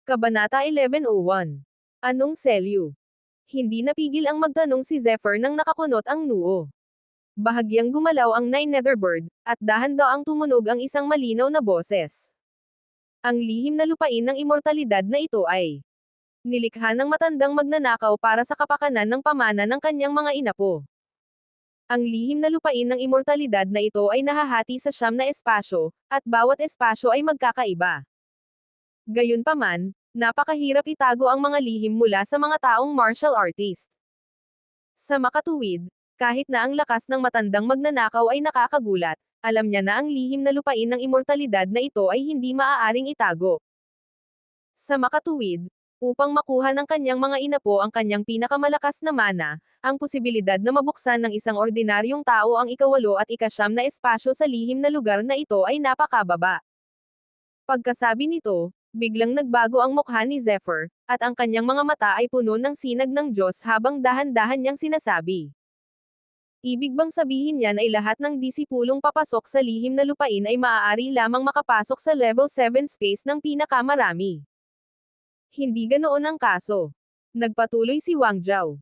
Kabanata 1101. Anong selyo? Hindi napigil ang magtanong si Zephyr nang nakakunot ang noo. Bahagyang gumalaw ang Nine Netherbird, at dahan-daang tumunog ang isang malinaw na boses. Ang lihim na lupain ng immortalidad na ito ay nilikha ng matandang magnanakaw para sa kapakanan ng pamana ng kanyang mga inapo. Ang lihim na lupain ng immortalidad na ito ay nahahati sa 9 na espasyo, at bawat espasyo ay magkakaiba. Gayunpaman, napakahirap itago ang mga lihim mula sa mga taong martial artist. Sa makatuwid, kahit na ang lakas ng matandang magnanakaw ay nakakagulat, alam niya na ang lihim na lupain ng immortalidad na ito ay hindi maaaring itago. Sa makatuwid, upang makuha ng kanyang mga inapo ang kanyang pinakamalakas na mana, ang posibilidad na mabuksan ng isang ordinaryong tao ang ika-8 at ika-9 na espasyo sa lihim na lugar na ito ay napakababa. Pagkasabi nito, biglang nagbago ang mukha ni Zephyr, at ang kanyang mga mata ay puno ng sinag ng Diyos habang dahan-dahan niyang sinasabi. Ibig bang sabihin niyan ay lahat ng disipulong papasok sa lihim na lupain ay maaari lamang makapasok sa level 7 space ng pinakamarami? Hindi ganoon ang kaso. Nagpatuloy si Wang Zhao.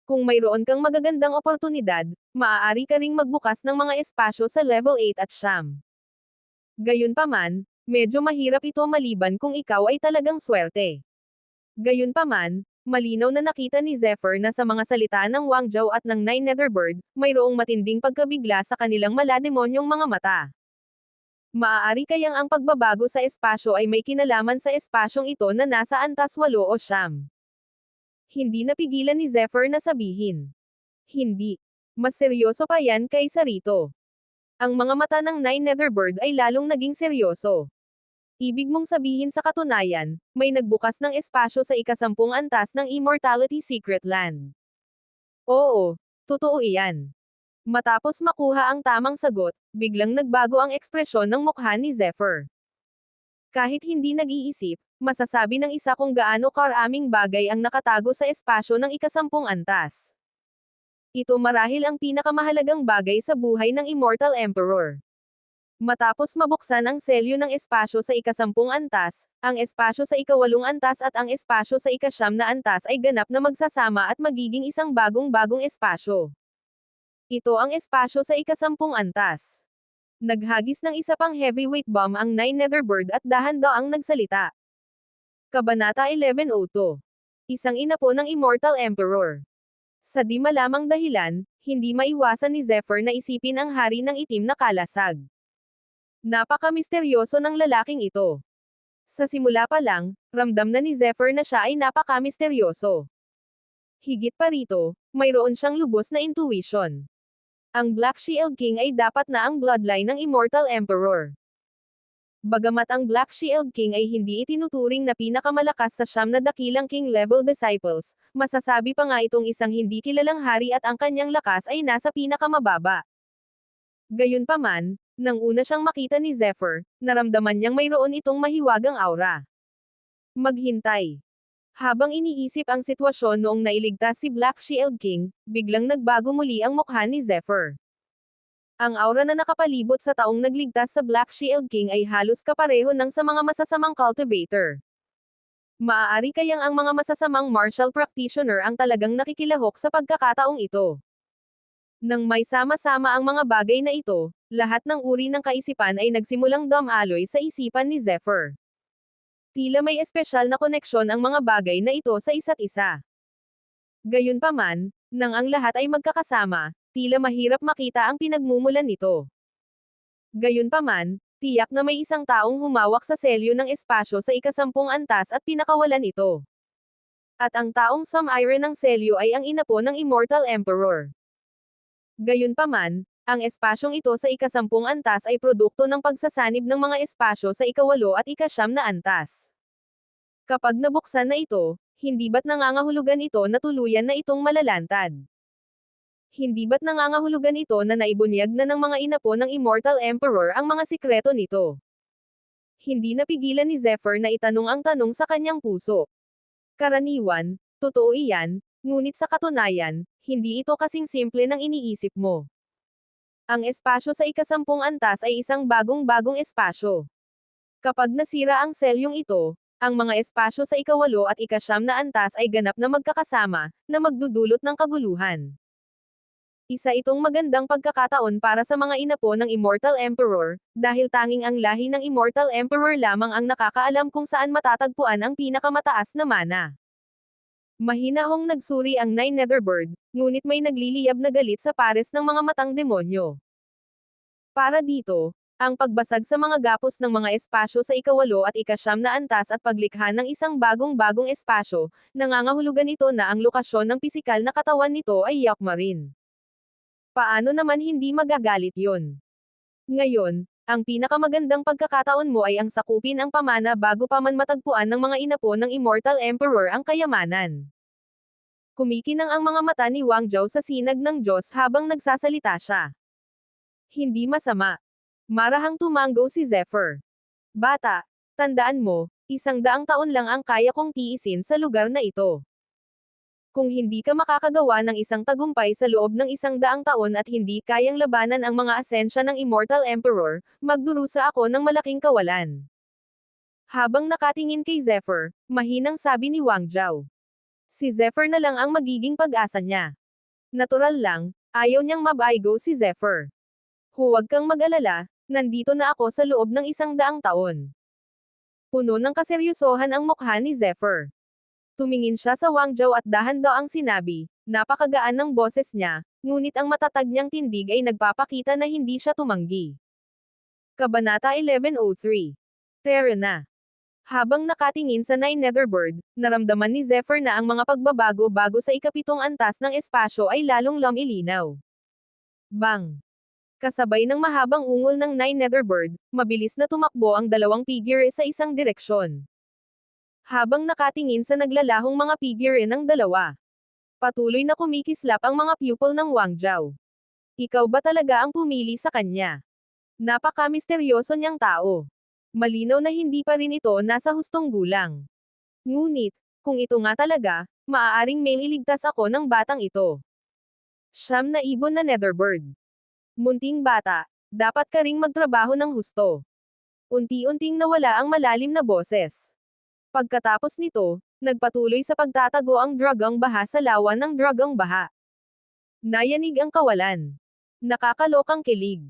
Kung mayroon kang magagandang oportunidad, maaari ka ring magbukas ng mga espasyo sa level 8 at siyam. Gayunpaman, medyo mahirap ito maliban kung ikaw ay talagang swerte. Gayunpaman, malinaw na nakita ni Zephyr na sa mga salita ng Wang Zhao at ng Nine Netherbird, mayroong matinding pagkabigla sa kanilang malademonyong mga mata. Maaari kayang ang pagbabago sa espasyo ay may kinalaman sa espasyong ito na nasa antas 8 o siyam. Hindi napigilan ni Zephyr na sabihin. Hindi. Mas seryoso pa yan kaysa rito. Ang mga mata ng Nine Netherbird ay lalong naging seryoso. Ibig mong sabihin sa katunayan, may nagbukas ng espasyo sa ika-10 antas ng Immortality Secret Land. Oo, totoo iyan. Matapos makuha ang tamang sagot, biglang nagbago ang ekspresyon ng mukha ni Zephyr. Kahit hindi nag-iisip, masasabi ng isa kung gaano karaming bagay ang nakatago sa espasyo ng ika-10 antas. Ito marahil ang pinakamahalagang bagay sa buhay ng Immortal Emperor. Matapos mabuksan ang selyo ng espasyo sa ika-10 antas, ang espasyo sa ika-8 antas at ang espasyo sa ika-9 na antas ay ganap na magsasama at magiging isang bagong-bagong espasyo. Ito ang espasyo sa ika-10 antas. Naghagis ng isa pang heavyweight bomb ang Nine Netherbird at dahan-daang nagsalita. Kabanata 1102. Isang inapo ng Immortal Emperor. Sa di malamang dahilan, hindi maiwasan ni Zephyr na isipin ang hari ng itim na kalasag. Napaka-misteryoso ng lalaking ito. Sa simula pa lang, ramdam na ni Zephyr na siya ay napaka-misteryoso. Higit pa rito, mayroon siyang lubos na intuition. Ang Black Shield King ay dapat na ang bloodline ng Immortal Emperor. Bagamat ang Black Shield King ay hindi itinuturing na pinakamalakas sa 9 na dakilang king-level disciples, masasabi pa nga itong isang hindi kilalang hari at ang kanyang lakas ay nasa pinakamababa. Gayunpaman, nang una siyang makita ni Zephyr, naramdaman niyang mayroon itong mahiwagang aura. Maghintay. Habang iniisip ang sitwasyon noong nailigtas si Black Shield King, biglang nagbago muli ang mukha ni Zephyr. Ang aura na nakapalibot sa taong nagligtas sa Black Shield King ay halos kapareho ng sa mga masasamang cultivator. Maaari kayang ang mga masasamang martial practitioner ang talagang nakikilahok sa pagkakataong ito. Nang may sama-sama ang mga bagay na ito, lahat ng uri ng kaisipan ay nagsimulang dumaloy sa isipan ni Zephyr. Tila may espesyal na koneksyon ang mga bagay na ito sa isa't isa. Gayunpaman, nang ang lahat ay magkakasama, tila mahirap makita ang pinagmumulan nito. Gayunpaman, tiyak na may isang taong humawak sa selyo ng espasyo sa ika-10 antas at pinakawalan ito. At ang taong sumire ng selyo ay ang inapo ng Immortal Emperor. Gayunpaman, ang espasyong ito sa ika-10 antas ay produkto ng pagsasanib ng mga espasyo sa ika-8 at ika-9 na antas. Kapag nabuksan na ito, hindi ba't nangangahulugan ito na tuluyan na itong malalantad? Hindi ba't nangangahulugan ito na naibunyag na ng mga inapo ng Immortal Emperor ang mga sikreto nito? Hindi napigilan ni Zephyr na itanong ang tanong sa kanyang puso. Karaniwan, totoo iyan, ngunit sa katunayan, hindi ito kasing simple ng iniisip mo. Ang espasyo sa ika-10 antas ay isang bagong-bagong espasyo. Kapag nasira ang selyong ito, ang mga espasyo sa ikawalo at ikasyam na antas ay ganap na magkakasama, na magdudulot ng kaguluhan. Isa itong magandang pagkakataon para sa mga inapo ng Immortal Emperor, dahil tanging ang lahi ng Immortal Emperor lamang ang nakakaalam kung saan matatagpuan ang pinakamataas na mana. Mahinahong nagsuri ang Nine Netherbird, ngunit may nagliliyab na galit sa pares ng mga matang demonyo. Para dito, ang pagbasag sa mga gapos ng mga espasyo sa ikawalo at ikasyam na antas at paglikha ng isang bagong-bagong espasyo, nangangahulugan ito na ang lokasyon ng pisikal na katawan nito ay Yakmarin. Paano naman hindi magagalit yon? Ngayon, ang pinakamagandang pagkakataon mo ay ang sakupin ang pamana bago pa man matagpuan ng mga inapo ng Immortal Emperor ang kayamanan. Kumikinang ang mga mata ni Wang Zhao sa sinag ng Diyos habang nagsasalita siya. Hindi masama. Marahang tumanggo si Zephyr. Bata, tandaan mo, 100 taon lang ang kaya kong tiisin sa lugar na ito. Kung hindi ka makakagawa ng isang tagumpay sa loob ng 100 taon at hindi kayang labanan ang mga asensya ng Immortal Emperor, magdurusa ako ng malaking kawalan. Habang nakatingin kay Zephyr, mahinang sabi ni Wang Zhao. Si Zephyr na lang ang magiging pag-asa niya. Natural lang, ayaw niyang mabaigo si Zephyr. Huwag kang mag-alala, nandito na ako sa loob ng 100 taon. Puno ng kaseryosohan ang mukha ni Zephyr. Tumingin siya sa Wang Zhao at dahan-daang sinabi, napakagaan ng boses niya, ngunit ang matatag niyang tindig ay nagpapakita na hindi siya tumanggi. Kabanata 1103. Terra na. Habang nakatingin sa Nine Netherbird, naramdaman ni Zephyr na ang mga pagbabago bago sa ikapitong antas ng espasyo ay lalong lumilinaw. Bang! Kasabay ng mahabang ungol ng Nine Netherbird, mabilis na tumakbo ang dalawang figure sa isang direksyon. Habang nakatingin sa naglalahong mga figure ng dalawa, patuloy na kumikislap ang mga pupil ng Wang Zhao. Ikaw ba talaga ang pumili sa kanya? Napaka-misteryoso niyang tao. Malinaw na hindi pa rin ito nasa hustong gulang. Ngunit, kung ito nga talaga, maaaring may iligtas ako ng batang ito. Siyam na ibon na Netherbird. Munting bata, dapat ka ring magtrabaho ng husto. Unti-unting nawala ang malalim na boses. Pagkatapos nito, nagpatuloy sa pagtatago ang dragang baha sa lawan ng dragang baha. Nayanig ang kawalan. Nakakalokang kilig.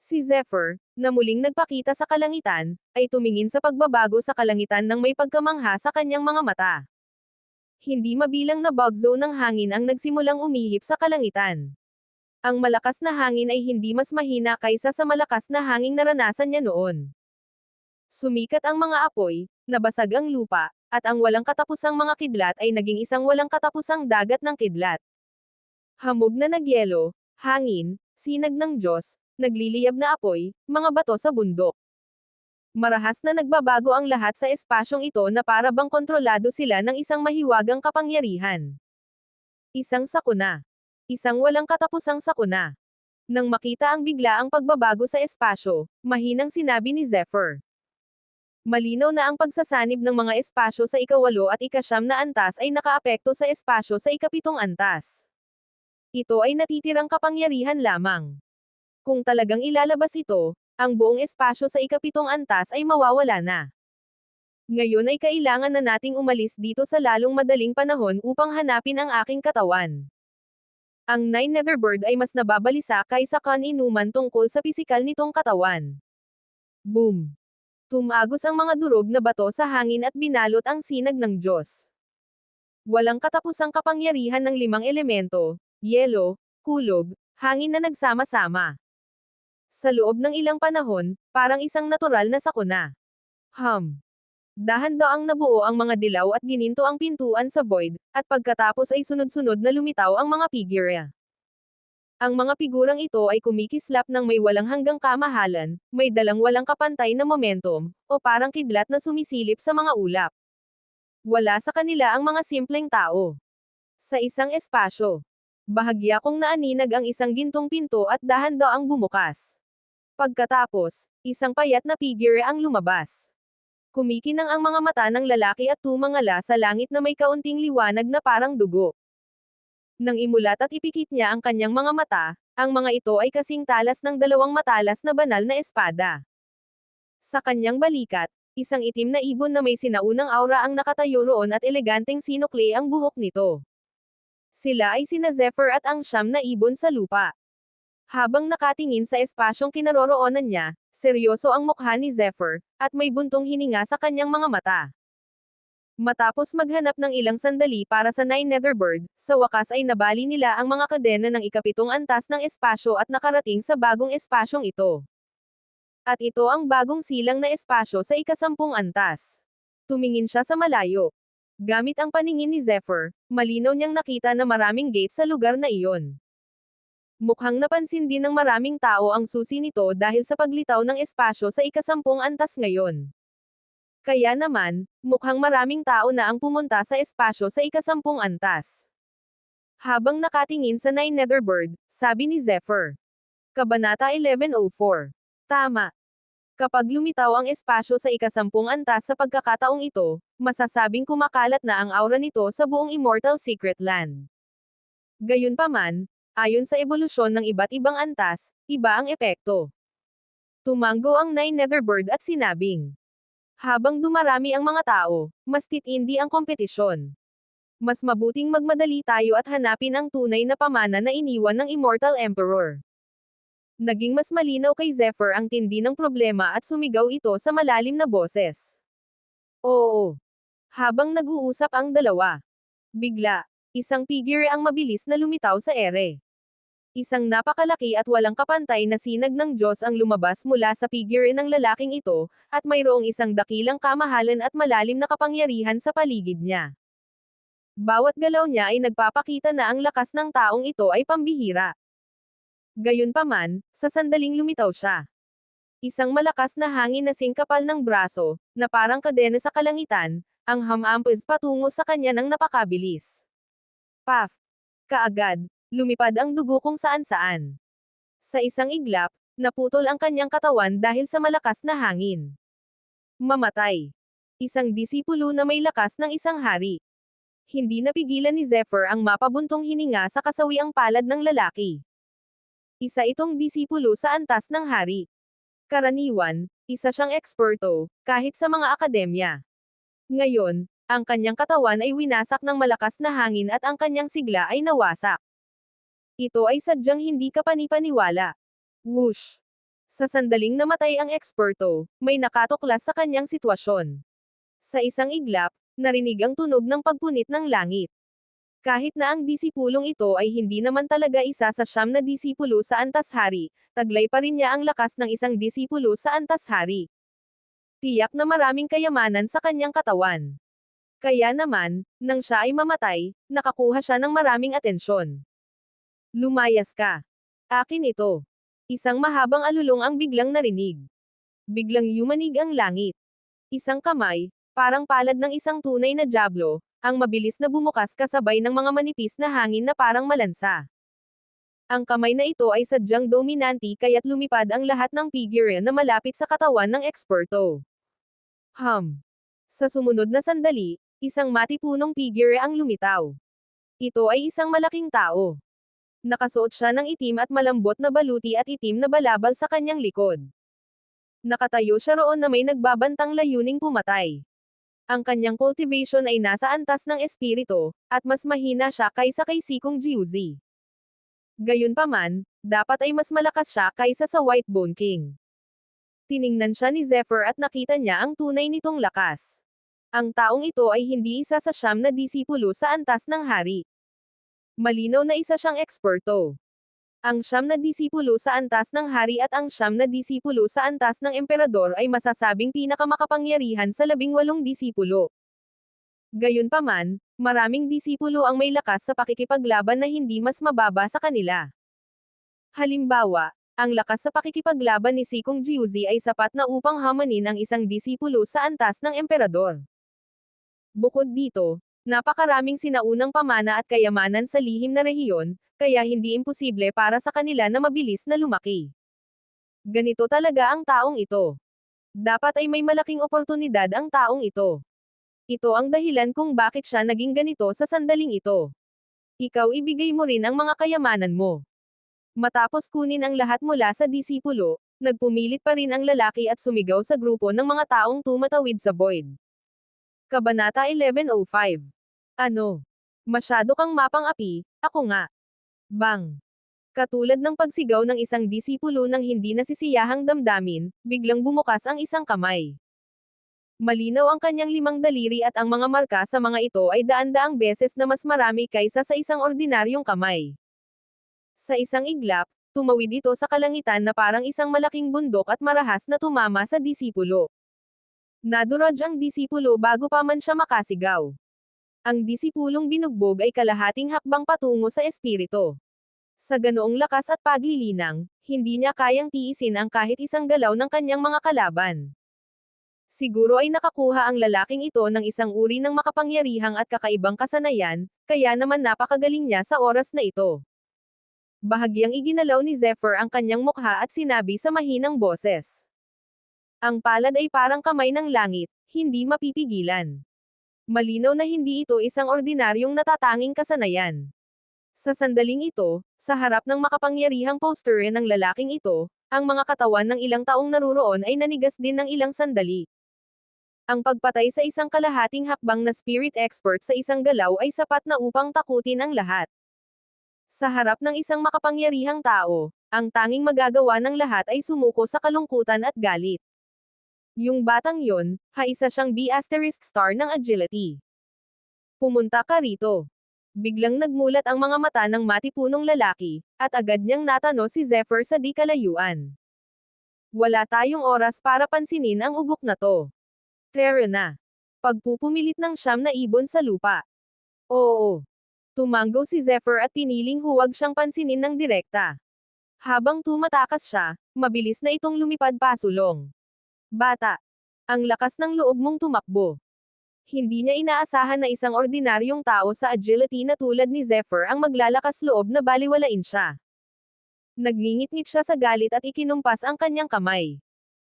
Si Zephyr, na muling nagpakita sa kalangitan, ay tumingin sa pagbabago sa kalangitan ng may pagkamangha sa kanyang mga mata. Hindi mabilang na bugzo ng hangin ang nagsimulang umihip sa kalangitan. Ang malakas na hangin ay hindi mas mahina kaysa sa malakas na hanging naranasan niya noon. Sumikat ang mga apoy, nabasag ang lupa, at ang walang katapusang mga kidlat ay naging isang walang katapusang dagat ng kidlat. Hamog na nagyelo, hangin, sinag ng Diyos, nagliliyab na apoy, mga bato sa bundok. Marahas na nagbabago ang lahat sa espasyong ito na para bang kontrolado sila ng isang mahiwagang kapangyarihan. Isang sakuna. Isang walang katapusang sakuna. Nang makita ang biglaang pagbabago sa espasyo, mahinang sinabi ni Zephyr. Malinaw na ang pagsasanib ng mga espasyo sa ikawalo at ikasyam na antas ay nakaapekto sa espasyo sa ikapitong antas. Ito ay natitirang kapangyarihan lamang. Kung talagang ilalabas ito, ang buong espasyo sa ikapitong antas ay mawawala na. Ngayon ay kailangan na nating umalis dito sa lalong madaling panahon upang hanapin ang aking katawan. Ang Nine Netherbird ay mas nababalisa kaysa kan-inuman tungkol sa pisikal nitong katawan. Boom! Tumagos ang mga durog na bato sa hangin at binalot ang sinag ng Diyos. Walang katapusang kapangyarihan ng 5 elemento, yelo, kulog, hangin na nagsama-sama. Sa loob ng ilang panahon, parang isang natural na sakuna. Dahan-daang nabuo ang mga dilaw at gininto ang pintuan sa void, at pagkatapos ay sunod-sunod na lumitaw ang mga figure. Ang mga figurang ito ay kumikislap ng may walang hanggang kamahalan, may dalang walang kapantay na momentum, o parang kidlat na sumisilip sa mga ulap. Wala sa kanila ang mga simpleng tao. Sa isang espasyo, bahagya kong naaninag ang isang gintong pinto at dahan-daang bumukas. Pagkatapos, isang payat na figure ang lumabas. Kumikinang ang mga mata ng lalaki at tumangala sa langit na may kaunting liwanag na parang dugo. Nang imulat at ipikit niya ang kanyang mga mata, ang mga ito ay kasing talas ng 2 matalas na banal na espada. Sa kanyang balikat, Isang itim na ibon na may sinaunang aura ang nakatayo roon at eleganteng sinukli ang buhok nito. Sila ay sina Zephyr at ang siyam na ibon sa lupa. Habang nakatingin sa espasyong kinaroroonan niya, seryoso ang mukha ni Zephyr, at may buntong hininga sa kanyang mga mata. Matapos maghanap ng ilang sandali para sa Nine Netherbird, sa wakas ay nabali nila ang mga kadena ng ikapitong antas ng espasyo at nakarating sa bagong espasyong ito. At ito ang bagong silang na espasyo sa ikasampung antas. Tumingin siya sa malayo. Gamit ang paningin ni Zephyr, malinaw niyang nakita na maraming gate sa lugar na iyon. Mukhang napansin din ng maraming tao ang susi nito dahil sa paglitaw ng espasyo sa ikasampung antas ngayon. Kaya naman, mukhang maraming tao na ang pumunta sa espasyo sa ikasampung antas. Habang nakatingin sa Nine Netherbird, sabi ni Zephyr. Kabanata 1104. Tama. Kapag lumitaw ang espasyo sa ikasampung antas sa pagkakataong ito, masasabing kumakalat na ang aura nito sa buong Immortal Secret Land. Gayunpaman, ayon sa ebolusyon ng iba't ibang antas, iba ang epekto. Tumango ang Nine Netherbird at sinabing, habang dumarami ang mga tao, mas titindi ang kompetisyon. Mas mabuting magmadali tayo at hanapin ang tunay na pamana na iniwan ng Immortal Emperor. Naging mas malinaw kay Zephyr ang tindi ng problema at sumigaw ito sa malalim na boses. Oo. Habang nag-uusap ang dalawa. Bigla, isang figure ang mabilis na lumitaw sa ere. Isang napakalaki at walang kapantay na sinag ng Diyos ang lumabas mula sa figure ng lalaking ito, at mayroong isang dakilang kamahalan at malalim na kapangyarihan sa paligid niya. Bawat galaw niya ay nagpapakita na ang lakas ng taong ito ay pambihira. Gayunpaman, sa sandaling lumitaw siya. Isang malakas na hangin na singkapal ng braso, na parang kadena sa kalangitan, ang hamampes patungo sa kanya ng napakabilis. Paf! Kaagad, lumipad ang dugo kung saan-saan. Sa isang iglap, naputol ang kanyang katawan dahil sa malakas na hangin. Mamatay. Isang disipulo na may lakas ng isang hari. Hindi napigilan ni Zephyr ang mapabuntong hininga sa kasawiang palad ng lalaki. Isa itong disipulo sa antas ng hari. Karaniwan, isa siyang eksperto, kahit sa mga akademya. Ngayon, ang kanyang katawan ay winasak ng malakas na hangin at ang kanyang sigla ay nawasak. Ito ay sadyang hindi kapanipaniwala. Whoosh! Sa sandaling namatay ang eksperto, may nakatuklas sa kanyang sitwasyon. Sa isang iglap, narinig ang tunog ng pagpunit ng langit. Kahit na ang disipulong ito ay hindi naman talaga isa sa siyam na disipulo sa antas hari, taglay pa rin niya ang lakas ng isang disipulo sa antas hari. Tiyak na maraming kayamanan sa kanyang katawan. Kaya naman, nang siya ay mamatay, nakakuha siya ng maraming atensyon. Lumayas ka. Akin ito. Isang mahabang alulong ang biglang narinig. Biglang yumanig ang langit. Isang kamay, parang palad ng isang tunay na dyablo, ang mabilis na bumukas kasabay ng mga manipis na hangin na parang malansa. Ang kamay na ito ay sadyang dominanti kaya't lumipad ang lahat ng figure na malapit sa katawan ng eksperto. Sa sumunod na sandali, isang matipunong figure ang lumitaw. Ito ay isang malaking tao. Nakasuot siya ng itim at malambot na baluti at itim na balabal sa kanyang likod. Nakatayo siya roon na may nagbabantang layuning pumatay. Ang kanyang cultivation ay nasa antas ng espiritu, at mas mahina siya kaysa kay Sikong Jiuzi. Gayunpaman, dapat ay mas malakas siya kaysa sa White Bone King. Tiningnan siya ni Zephyr at nakita niya ang tunay nitong lakas. Ang taong ito ay hindi isa sa siyam na disipulo sa antas ng hari. Malinaw na isa siyang eksperto. Ang siyam na disipulo sa antas ng hari at ang siyam na disipulo sa antas ng emperador ay masasabing pinakamakapangyarihan sa 18 disipulo. Gayunpaman, maraming disipulo ang may lakas sa pakikipaglaban na hindi mas mababa sa kanila. Halimbawa, ang lakas sa pakikipaglaban ni Sikong Jiuzi ay sapat na upang hamanin ang isang disipulo sa antas ng emperador. Bukod dito, napakaraming sinaunang pamana at kayamanan sa lihim na rehiyon, kaya hindi imposible para sa kanila na mabilis na lumaki. Ganito talaga ang taong ito. Dapat ay may malaking oportunidad ang taong ito. Ito ang dahilan kung bakit siya naging ganito sa sandaling ito. Ikaw ibigay mo rin ang mga kayamanan mo. Matapos kunin ang lahat mula sa disipulo, Nagpumilit pa rin ang lalaki at sumigaw sa grupo ng mga taong tumatawid sa void. Kabanata 11:05. Ano? Masyado kang mapang-api, ako nga. Bang! Katulad ng pagsigaw ng isang disipulo ng hindi nasisiyahang damdamin, biglang bumukas ang isang kamay. Malinaw ang kanyang 5 daliri at ang mga marka sa mga ito ay daan-daang beses na mas marami kaysa sa isang ordinaryong kamay. Sa isang iglap, tumawid ito sa kalangitan na parang isang malaking bundok at marahas na tumama sa disipulo. Nadurog ang disipulo bago pa man siya makasigaw. Ang disipulong binugbog ay kalahating hakbang patungo sa espiritu. Sa ganoong lakas at paglilinang, hindi niya kayang tiisin ang kahit isang galaw ng kanyang mga kalaban. Siguro ay nakakuha ang lalaking ito ng isang uri ng makapangyarihang at kakaibang kasanayan, kaya naman napakagaling niya sa oras na ito. Bahagyang iginalaw ni Zephyr ang kanyang mukha at sinabi sa mahinang boses. Ang palad ay parang kamay ng langit, hindi mapipigilan. Malinaw na hindi ito isang ordinaryong natatanging kasanayan. Sa sandaling ito, sa harap ng makapangyarihang poster ng lalaking ito, ang mga katawan ng ilang taong naruroon ay nanigas din ng ilang sandali. Ang pagpatay sa isang kalahating hakbang na spirit expert sa isang galaw ay sapat na upang takutin ang lahat. Sa harap ng isang makapangyarihang tao, ang tanging magagawa ng lahat ay sumuko sa kalungkutan at galit. Yung batang yon, isa siyang B* star ng agility. Pumunta ka rito. Biglang nagmulat ang mga mata ng matipunong lalaki, at agad niyang natano si Zephyr sa di kalayuan. Wala tayong oras para pansinin ang ugok na to. Tara na. Pagpupumilit ng siyam na ibon sa lupa. Oo. Tumanggo si Zephyr at piniling huwag siyang pansinin ng direkta. Habang tumatakas siya, mabilis na itong lumipad pasulong. Bata. Ang lakas ng loob mong tumakbo. Hindi niya inaasahan na isang ordinaryong tao sa agility na tulad ni Zephyr ang maglalakas loob na baliwalain siya. Nagngingit-ngit siya sa galit at ikinumpas ang kanyang kamay.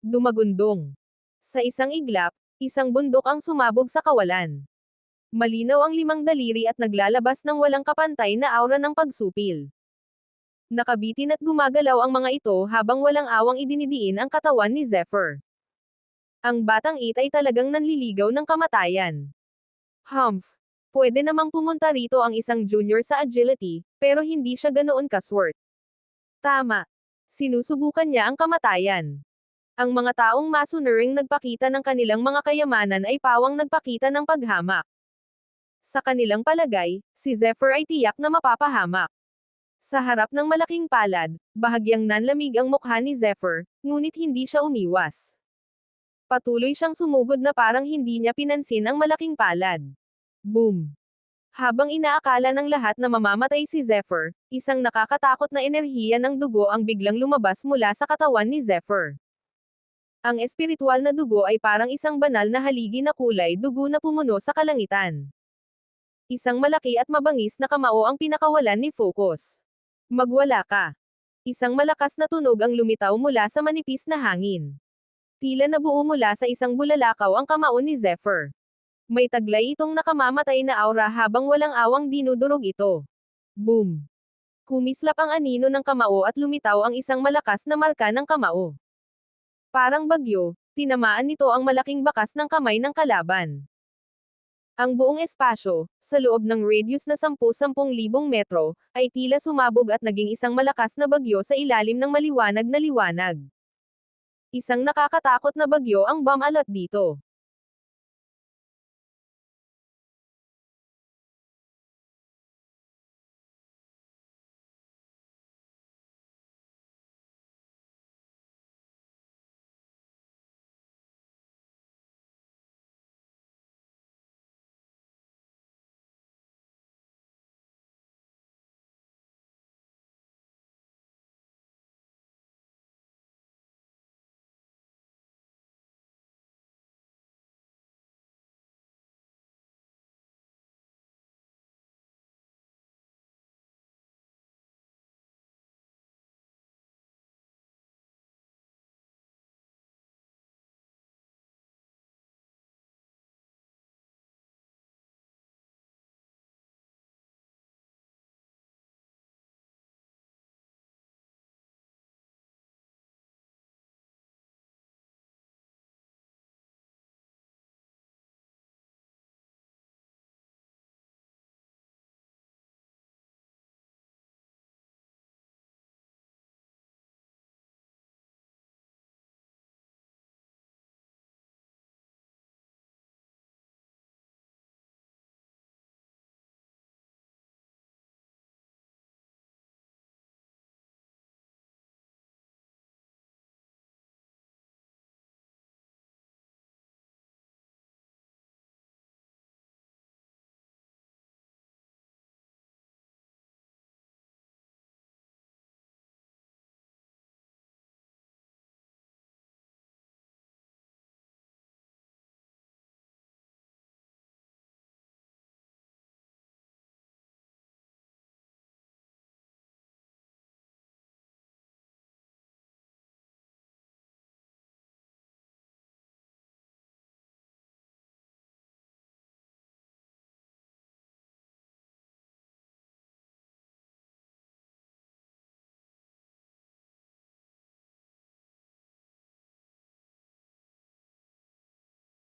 Dumagundong. Sa isang iglap, isang bundok ang sumabog sa kawalan. Malinaw ang 5 daliri at naglalabas ng walang kapantay na aura ng pagsupil. Nakabitin at gumagalaw ang mga ito habang walang awang idinidiin ang katawan ni Zephyr. Ang batang it ay talagang nanliligaw ng kamatayan. Humph! Pwede namang pumunta rito ang isang junior sa agility, pero hindi siya ganoon kaswert. Tama. Sinusubukan niya ang kamatayan. Ang mga taong masunuring nagpakita ng kanilang mga kayamanan ay pawang nagpakita ng paghamak. Sa kanilang palagay, si Zephyr ay tiyak na mapapahamak. Sa harap ng malaking palad, bahagyang nanlamig ang mukha ni Zephyr, ngunit hindi siya umiwas. Patuloy siyang sumugod na parang hindi niya pinansin ang malaking palad. Boom! Habang inaakala ng lahat na mamamatay si Zephyr, isang nakakatakot na enerhiya ng dugo ang biglang lumabas mula sa katawan ni Zephyr. Ang espiritual na dugo ay parang isang banal na haligi na kulay dugo na pumuno sa kalangitan. Isang malaki at mabangis na kamao ang pinakawalan ni Focus. Magwala ka. Isang malakas na tunog ang lumitaw mula sa manipis na hangin. Tila nabuo mula sa isang bulalakaw ang kamao ni Zephyr. May taglay itong nakamamatay na aura habang walang awang dinudurog ito. Boom! Kumislap ang anino ng kamao at lumitaw ang isang malakas na marka ng kamao. Parang bagyo, tinamaan nito ang malaking bakas ng kamay ng kalaban. Ang buong espasyo, sa loob ng radius na 10,000 metro, ay tila sumabog at naging isang malakas na bagyo sa ilalim ng maliwanag na liwanag. Isang nakakatakot na bagyo ang bumalat dito.